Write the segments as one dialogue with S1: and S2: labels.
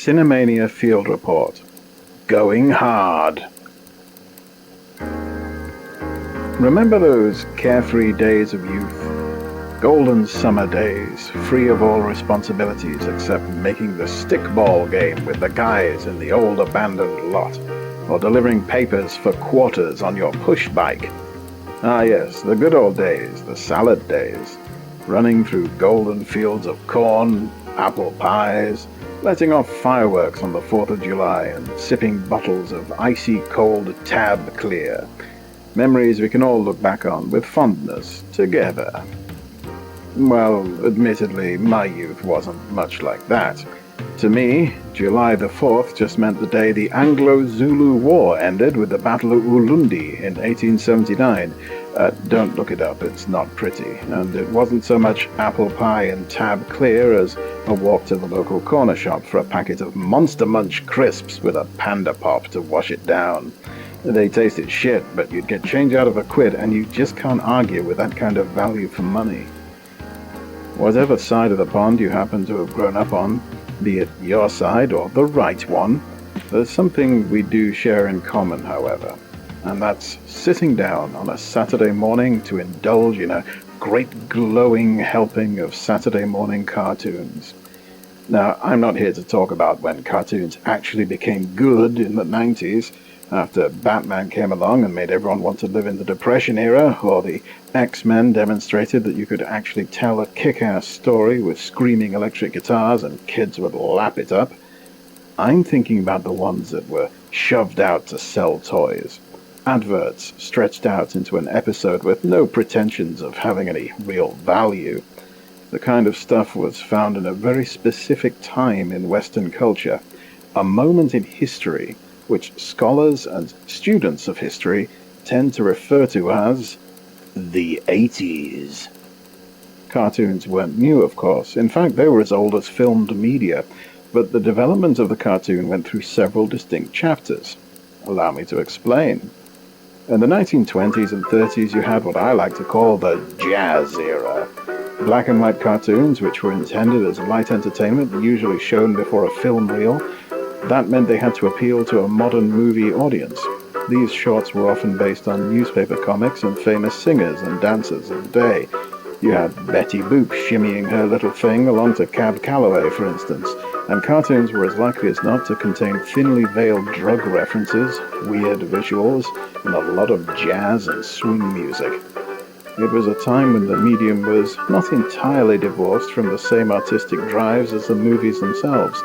S1: Cinemania Field Report. Going hard. Remember those carefree days of youth? Golden summer days, free of all responsibilities except making the stickball game with the guys in the old abandoned lot, or delivering papers for quarters on your push bike. Ah yes, the good old days, the salad days, running through golden fields of corn, apple pies, letting off fireworks on the 4th of July and sipping bottles of icy cold Tab Clear. Memories we can all look back on with fondness, together. Well, admittedly, my youth wasn't much like that. To me, July the 4th just meant the day the Anglo-Zulu War ended with the Battle of Ulundi in 1879. Don't look it up, it's not pretty. And it wasn't so much apple pie and Tab Clear as a walk to the local corner shop for a packet of Monster Munch crisps with a Panda Pop to wash it down. They tasted shit, but you'd get change out of a quid, and you just can't argue with that kind of value for money. Whatever side of the pond you happen to have grown up on, be it your side or the right one, there's something we do share in common, however, and that's sitting down on a Saturday morning to indulge in a great glowing helping of Saturday morning cartoons. Now, I'm not here to talk about when cartoons actually became good in the 90s, after Batman came along and made everyone want to live in the Depression era, or the X-Men demonstrated that you could actually tell a kick-ass story with screaming electric guitars and kids would lap it up. I'm thinking about the ones that were shoved out to sell toys. Adverts stretched out into an episode with no pretensions of having any real value. The kind of stuff was found in a very specific time in Western culture, a moment in history which scholars and students of history tend to refer to as the 80s. Cartoons weren't new, of course. In fact, they were as old as filmed media, but the development of the cartoon went through several distinct chapters. Allow me to explain. In the 1920s and 30s, you had what I like to call the jazz era. Black and white cartoons, which were intended as light entertainment, usually shown before a film reel. That meant they had to appeal to a modern movie audience. These shorts were often based on newspaper comics and famous singers and dancers of the day. You had Betty Boop shimmying her little thing along to Cab Calloway, for instance, and cartoons were as likely as not to contain thinly veiled drug references, weird visuals, and a lot of jazz and swing music. It was a time when the medium was not entirely divorced from the same artistic drives as the movies themselves,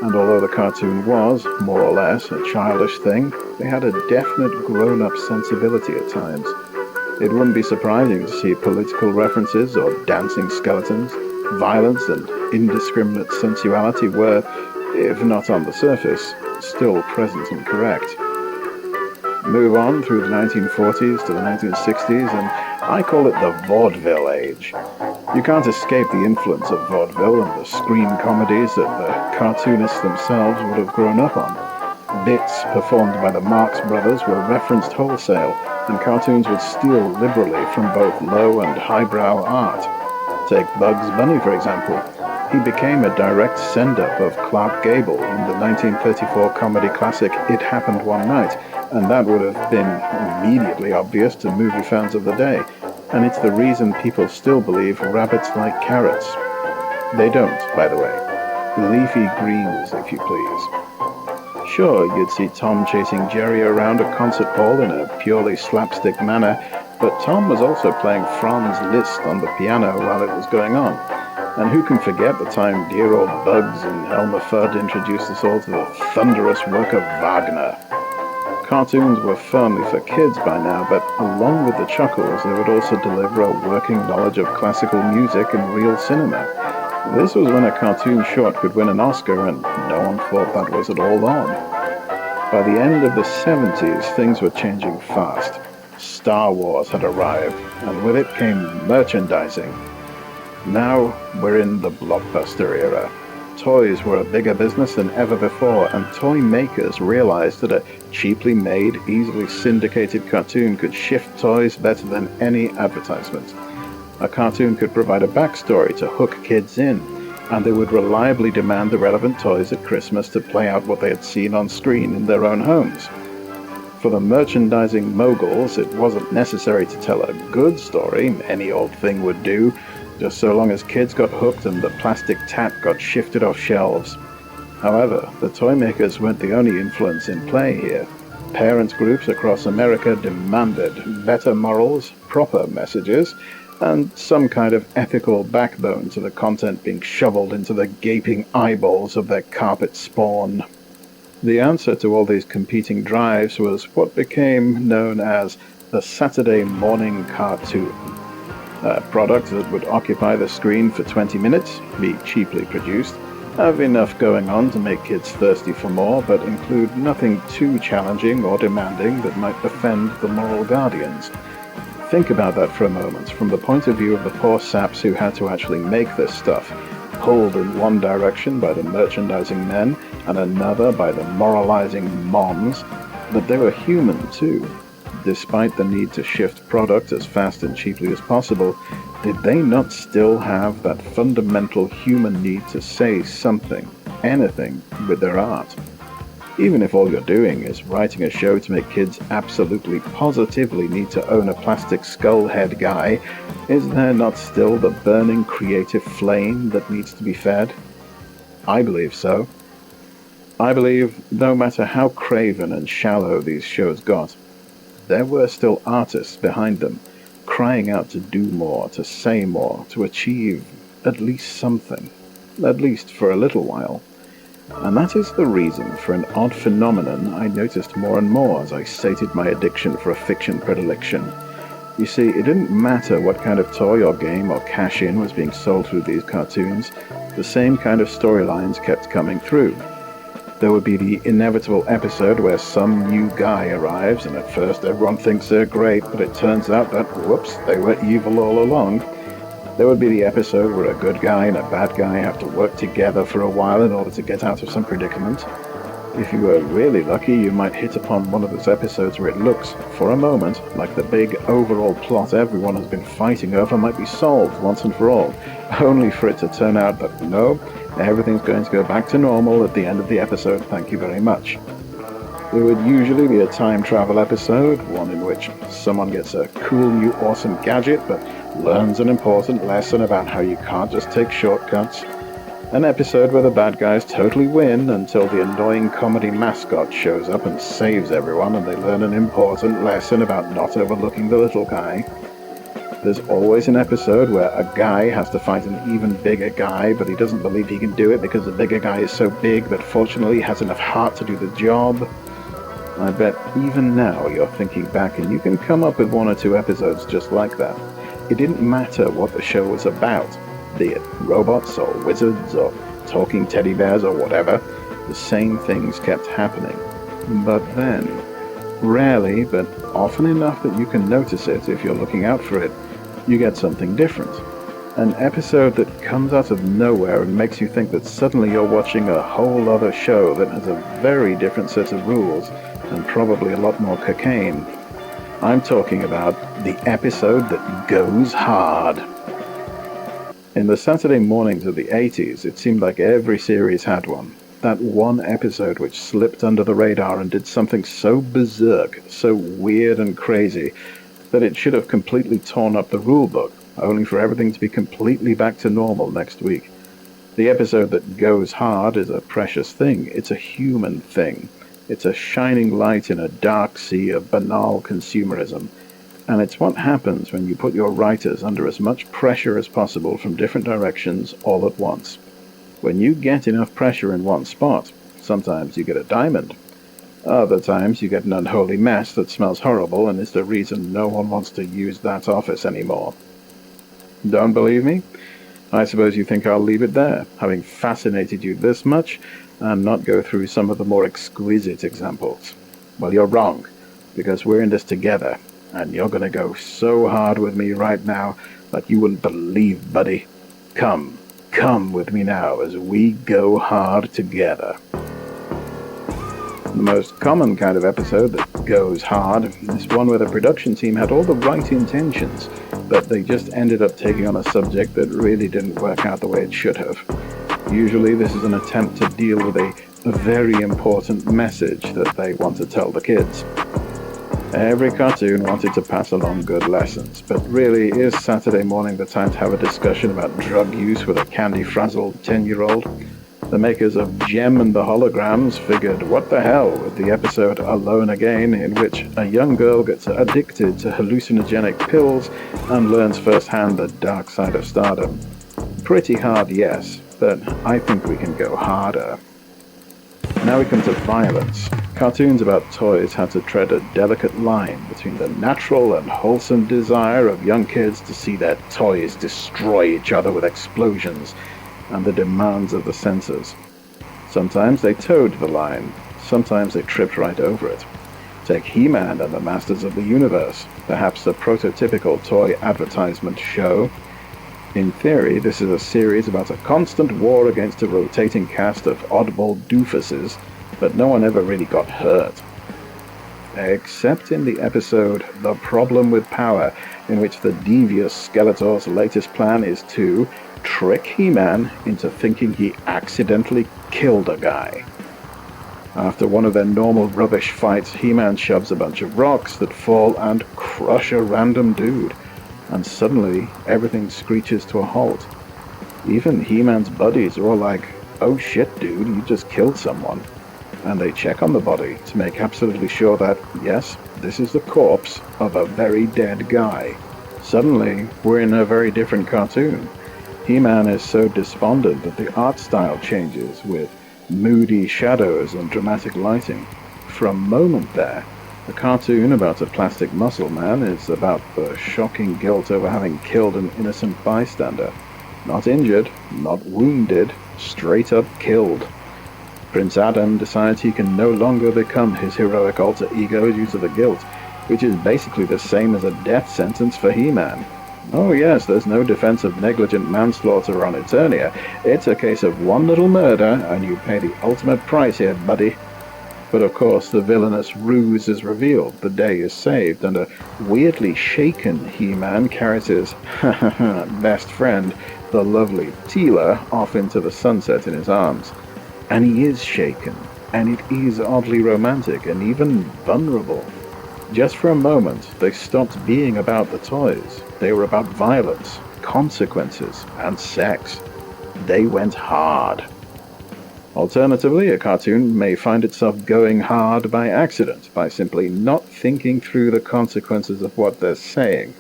S1: and although the cartoon was, more or less, a childish thing, they had a definite grown-up sensibility at times. It wouldn't be surprising to see political references or dancing skeletons. Violence and indiscriminate sensuality were, if not on the surface, still present and correct. Move on through the 1940s to the 1960s, and I call it the vaudeville age. You can't escape the influence of vaudeville and the screen comedies that the cartoonists themselves would have grown up on. Bits performed by the Marx Brothers were referenced wholesale, and cartoons would steal liberally from both low and highbrow art. Take Bugs Bunny, for example. He became a direct send-up of Clark Gable in the 1934 comedy classic It Happened One Night, and that would have been immediately obvious to movie fans of the day. And it's the reason people still believe rabbits like carrots. They don't, by the way. Leafy greens, if you please. Sure, you'd see Tom chasing Jerry around a concert hall in a purely slapstick manner, but Tom was also playing Franz Liszt on the piano while it was going on. And who can forget the time dear old Bugs and Elmer Fudd introduced us all to the thunderous work of Wagner. Cartoons were firmly for kids by now, but along with the chuckles, they would also deliver a working knowledge of classical music and real cinema. This was when a cartoon short could win an Oscar, and no one thought that was at all odd. By the end of the 70s, things were changing fast. Star Wars had arrived, and with it came merchandising. Now we're in the blockbuster era. Toys were a bigger business than ever before, and toy makers realized that a cheaply made, easily syndicated cartoon could shift toys better than any advertisement. A cartoon could provide a backstory to hook kids in, and they would reliably demand the relevant toys at Christmas to play out what they had seen on screen in their own homes. For the merchandising moguls, it wasn't necessary to tell a good story. Any old thing would do, just so long as kids got hooked and the plastic tap got shifted off shelves. However, the toy makers weren't the only influence in play here. Parents groups across America demanded better morals, proper messages, and some kind of ethical backbone to the content being shoveled into the gaping eyeballs of their carpet spawn. The answer to all these competing drives was what became known as the Saturday morning cartoon, a product that would occupy the screen for 20 minutes, be cheaply produced, have enough going on to make kids thirsty for more, but include nothing too challenging or demanding that might offend the moral guardians. Think about that for a moment, from the point of view of the poor saps who had to actually make this stuff, pulled in one direction by the merchandising men and another by the moralizing moms, but they were human too. Despite the need to shift product as fast and cheaply as possible, did they not still have that fundamental human need to say something, anything, with their art? Even if all you're doing is writing a show to make kids absolutely positively need to own a plastic skull head guy, is there not still the burning creative flame that needs to be fed? I believe so. I believe no matter how craven and shallow these shows got, there were still artists behind them, crying out to do more, to say more, to achieve at least something, at least for a little while. And that is the reason for an odd phenomenon I noticed more and more as I sated my addiction for a fiction predilection. You see, it didn't matter what kind of toy or game or cash-in was being sold through these cartoons, the same kind of storylines kept coming through. There would be the inevitable episode where some new guy arrives, and at first everyone thinks they're great, but it turns out that, whoops, they were evil all along. There would be the episode where a good guy and a bad guy have to work together for a while in order to get out of some predicament. If you were really lucky, you might hit upon one of those episodes where it looks, for a moment, like the big overall plot everyone has been fighting over might be solved once and for all, only for it to turn out that, no, everything's going to go back to normal at the end of the episode, thank you very much. There would usually be a time travel episode, one in which someone gets a cool new awesome gadget but learns an important lesson about how you can't just take shortcuts. An episode where the bad guys totally win until the annoying comedy mascot shows up and saves everyone and they learn an important lesson about not overlooking the little guy. There's always an episode where a guy has to fight an even bigger guy, but he doesn't believe he can do it because the bigger guy is so big, but fortunately he has enough heart to do the job. I bet even now you're thinking back and you can come up with one or two episodes just like that. It didn't matter what the show was about, be it robots or wizards or talking teddy bears or whatever, the same things kept happening. But then, rarely, but often enough that you can notice it if you're looking out for it, you get something different. An episode that comes out of nowhere and makes you think that suddenly you're watching a whole other show that has a very different set of rules and probably a lot more cocaine. I'm talking about the episode that goes hard. In the Saturday mornings of the 80s, it seemed like every series had one. That one episode which slipped under the radar and did something so berserk, so weird and crazy, that it should have completely torn up the rule book, only for everything to be completely back to normal next week. The episode that goes hard is a precious thing. It's a human thing. It's a shining light in a dark sea of banal consumerism. And it's what happens when you put your writers under as much pressure as possible from different directions all at once. When you get enough pressure in one spot, sometimes you get a diamond. Other times you get an unholy mess that smells horrible and is the reason no one wants to use that office anymore. Don't believe me? I suppose you think I'll leave it there, having fascinated you this much, and not go through some of the more exquisite examples. Well, you're wrong, because we're in this together, and you're going to go so hard with me right now that you wouldn't believe, buddy. Come with me now as we go hard together. The most common kind of episode that Goes Hard. This one where the production team had all the right intentions, but they just ended up taking on a subject that really didn't work out the way it should have. Usually this is an attempt to deal with a very important message that they want to tell the kids. Every cartoon wanted to pass along good lessons, but really, is Saturday morning the time to have a discussion about drug use with a candy-frazzled 10-year-old? The makers of Gem and the Holograms figured, what the hell, with the episode Alone Again, in which a young girl gets addicted to hallucinogenic pills and learns firsthand the dark side of stardom. Pretty hard, yes, but I think we can go harder. Now we come to violence. Cartoons about toys had to tread a delicate line between the natural and wholesome desire of young kids to see their toys destroy each other with explosions and the demands of the censors. Sometimes they towed the line, sometimes they tripped right over it. Take He-Man and the Masters of the Universe, perhaps a prototypical toy advertisement show. In theory, this is a series about a constant war against a rotating cast of oddball doofuses, but no one ever really got hurt. Except in the episode The Problem with Power, in which the devious Skeletor's latest plan is to trick He-Man into thinking he accidentally killed a guy. After one of their normal rubbish fights, He-Man shoves a bunch of rocks that fall and crush a random dude, and suddenly everything screeches to a halt. Even He-Man's buddies are all like, "Oh shit, dude, you just killed someone." And they check on the body to make absolutely sure that, yes, this is the corpse of a very dead guy. Suddenly, we're in a very different cartoon. He-Man is so despondent that the art style changes, with moody shadows and dramatic lighting. For a moment there, the cartoon about a plastic muscle man is about the shocking guilt over having killed an innocent bystander. Not injured, not wounded, straight up killed. Prince Adam decides he can no longer become his heroic alter ego due to the guilt, which is basically the same as a death sentence for He-Man. Oh yes, there's no defense of negligent manslaughter on Eternia. It's a case of one little murder, and you pay the ultimate price here, buddy. But of course, the villainous ruse is revealed, the day is saved, and a weirdly shaken He-Man carries his best friend, the lovely Teela, off into the sunset in his arms. And he is shaken, and it is oddly romantic and even vulnerable. Just for a moment, they stopped being about the toys. They were about violence, consequences, and sex. They went hard. Alternatively, a cartoon may find itself going hard by accident, by simply not thinking through the consequences of what they're saying.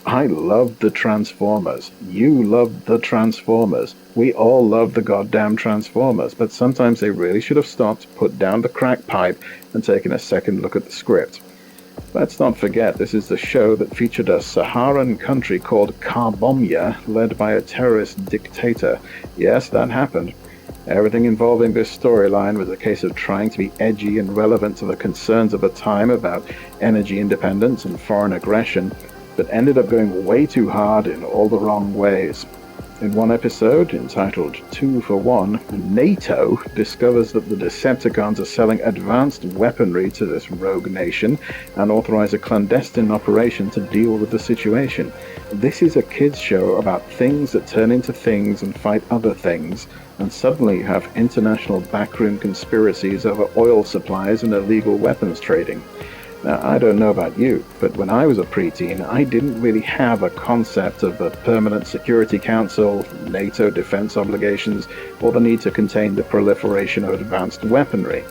S1: I loved the Transformers. You loved the Transformers. We all love the goddamn Transformers, but sometimes they really should have stopped, put down the crack pipe, and taken a second look at the script. Let's not forget, this is the show that featured a Saharan country called Carbomia, led by a terrorist dictator. Yes, that happened. Everything involving this storyline was a case of trying to be edgy and relevant to the concerns of the time about energy independence and foreign aggression, but ended up going way too hard in all the wrong ways. In one episode, entitled 2 for 1, NATO discovers that the Decepticons are selling advanced weaponry to this rogue nation and authorize a clandestine operation to deal with the situation. This is a kids' show about things that turn into things and fight other things, and suddenly you have international backroom conspiracies over oil supplies and illegal weapons trading. Now, I don't know about you, but when I was a preteen, I didn't really have a concept of the Permanent Security Council, NATO defense obligations, or the need to contain the proliferation of advanced weaponry.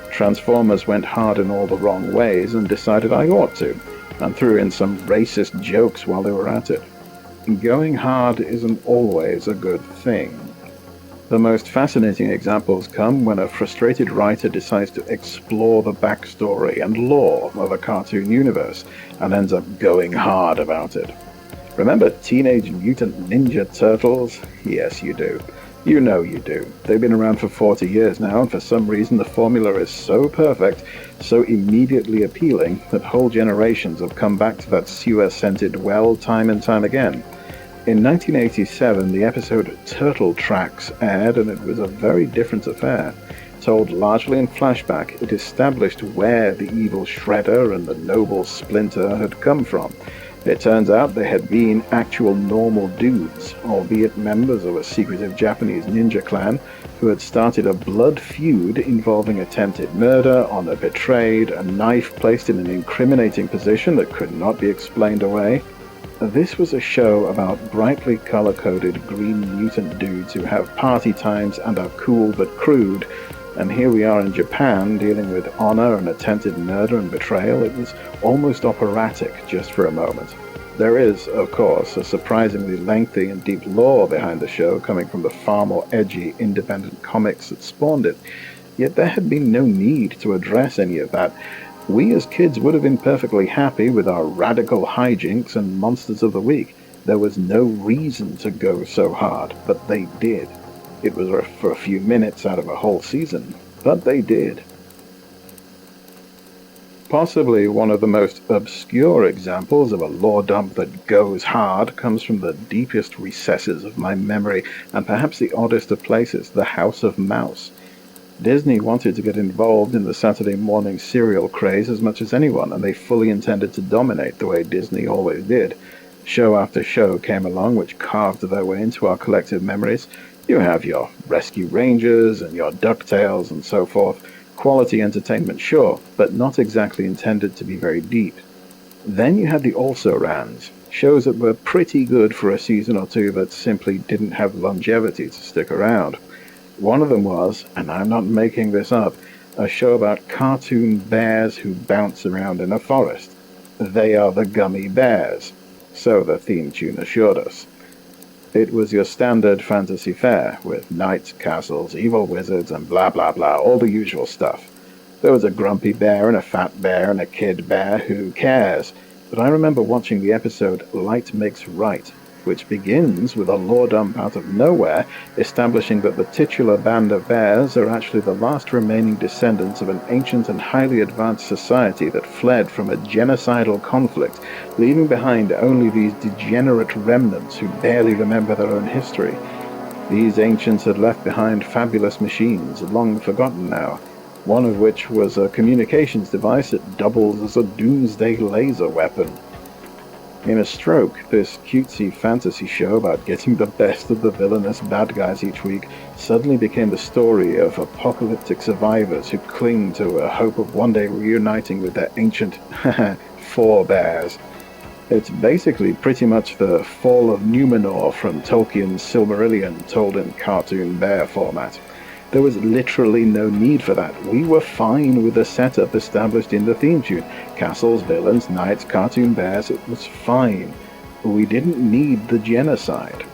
S1: Transformers went hard in all the wrong ways and decided I ought to, and threw in some racist jokes while they were at it. Going hard isn't always a good thing. The most fascinating examples come when a frustrated writer decides to explore the backstory and lore of a cartoon universe and ends up going hard about it. Remember Teenage Mutant Ninja Turtles? Yes, you do. You know you do. They've been around for 40 years now, and for some reason the formula is so perfect, so immediately appealing, that whole generations have come back to that sewer-scented well time and time again. In 1987, the episode Turtle Tracks aired, and it was a very different affair. Told largely in flashback, it established where the evil Shredder and the noble Splinter had come from. It turns out they had been actual normal dudes, albeit members of a secretive Japanese ninja clan, who had started a blood feud involving attempted murder, honor betrayed, a knife placed in an incriminating position that could not be explained away. This was a show about brightly color-coded green mutant dudes who have party times and are cool but crude, and here we are in Japan dealing with honor and attempted murder and betrayal. It was almost operatic just for a moment. There is, of course, a surprisingly lengthy and deep lore behind the show coming from the far more edgy independent comics that spawned it, yet there had been no need to address any of that. We as kids would have been perfectly happy with our radical hijinks and monsters of the week. There was no reason to go so hard, but they did. It was for a few minutes out of a whole season, but they did. Possibly one of the most obscure examples of a lore dump that goes hard comes from the deepest recesses of my memory, and perhaps the oddest of places, the House of Mouse. Disney wanted to get involved in the Saturday morning serial craze as much as anyone, and they fully intended to dominate the way Disney always did. Show after show came along which carved their way into our collective memories. You have your Rescue Rangers and your DuckTales and so forth. Quality entertainment, sure, but not exactly intended to be very deep. Then you had the also-rans, shows that were pretty good for a season or two but simply didn't have longevity to stick around. One of them was, and I'm not making this up, a show about cartoon bears who bounce around in a forest. They are the gummy bears, so the theme tune assured us. It was your standard fantasy fare, with knights, castles, evil wizards, and blah blah blah, all the usual stuff. There was a grumpy bear and a fat bear and a kid bear, who cares? But I remember watching the episode Light Makes Right, which begins with a lore dump out of nowhere, establishing that the titular band of bears are actually the last remaining descendants of an ancient and highly advanced society that fled from a genocidal conflict, leaving behind only these degenerate remnants who barely remember their own history. These ancients had left behind fabulous machines, long forgotten now, one of which was a communications device that doubles as a doomsday laser weapon. In a stroke, this cutesy fantasy show about getting the best of the villainous bad guys each week suddenly became the story of apocalyptic survivors who cling to a hope of one day reuniting with their ancient forebears. It's basically pretty much the fall of Numenor from Tolkien's Silmarillion told in cartoon bear format. There was literally no need for that. We were fine with the setup established in the theme tune. Castles, villains, knights, cartoon bears, it was fine. We didn't need the genocide.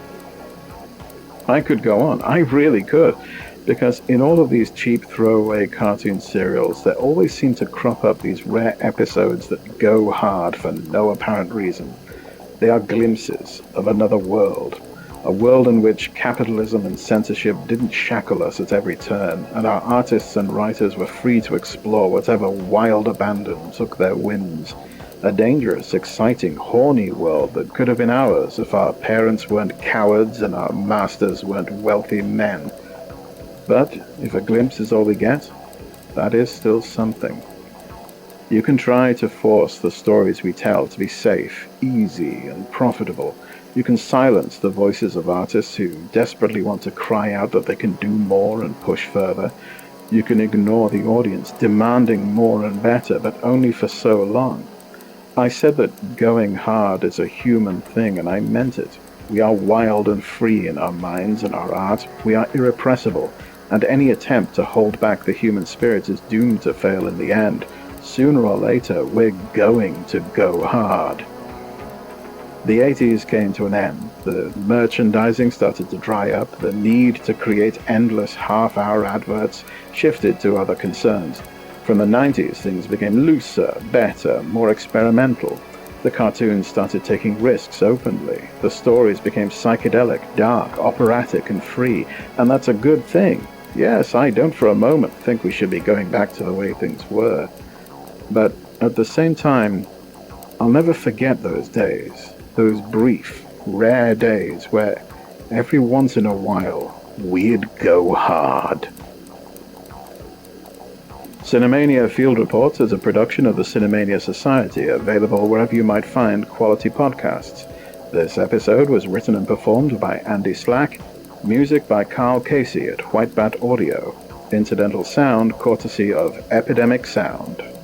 S1: I could go on, I really could, because in all of these cheap throwaway cartoon serials, there always seem to crop up these rare episodes that go hard for no apparent reason. They are glimpses of another world. A world in which capitalism and censorship didn't shackle us at every turn, and our artists and writers were free to explore whatever wild abandon took their whims. A dangerous, exciting, horny world that could have been ours if our parents weren't cowards and our masters weren't wealthy men. But if a glimpse is all we get, that is still something. You can try to force the stories we tell to be safe, easy, and profitable. You can silence the voices of artists who desperately want to cry out that they can do more and push further. You can ignore the audience demanding more and better, but only for so long. I said that going hard is a human thing, and I meant it. We are wild and free in our minds and our art. We are irrepressible, and any attempt to hold back the human spirit is doomed to fail in the end. Sooner or later, we're going to go hard. The 80s came to an end. The merchandising started to dry up. The need to create endless half-hour adverts shifted to other concerns. From the 90s, things became looser, better, more experimental. The cartoons started taking risks openly. The stories became psychedelic, dark, operatic, and free. And that's a good thing. Yes, I don't for a moment think we should be going back to the way things were. But at the same time, I'll never forget those days. Those brief, rare days where every once in a while we'd go hard. Cinemania Field Report is a production of the Cinemania Society, available wherever you might find quality podcasts. This episode was written and performed by Andy Slack, music by Carl Casey at White Bat Audio, incidental sound courtesy of Epidemic Sound.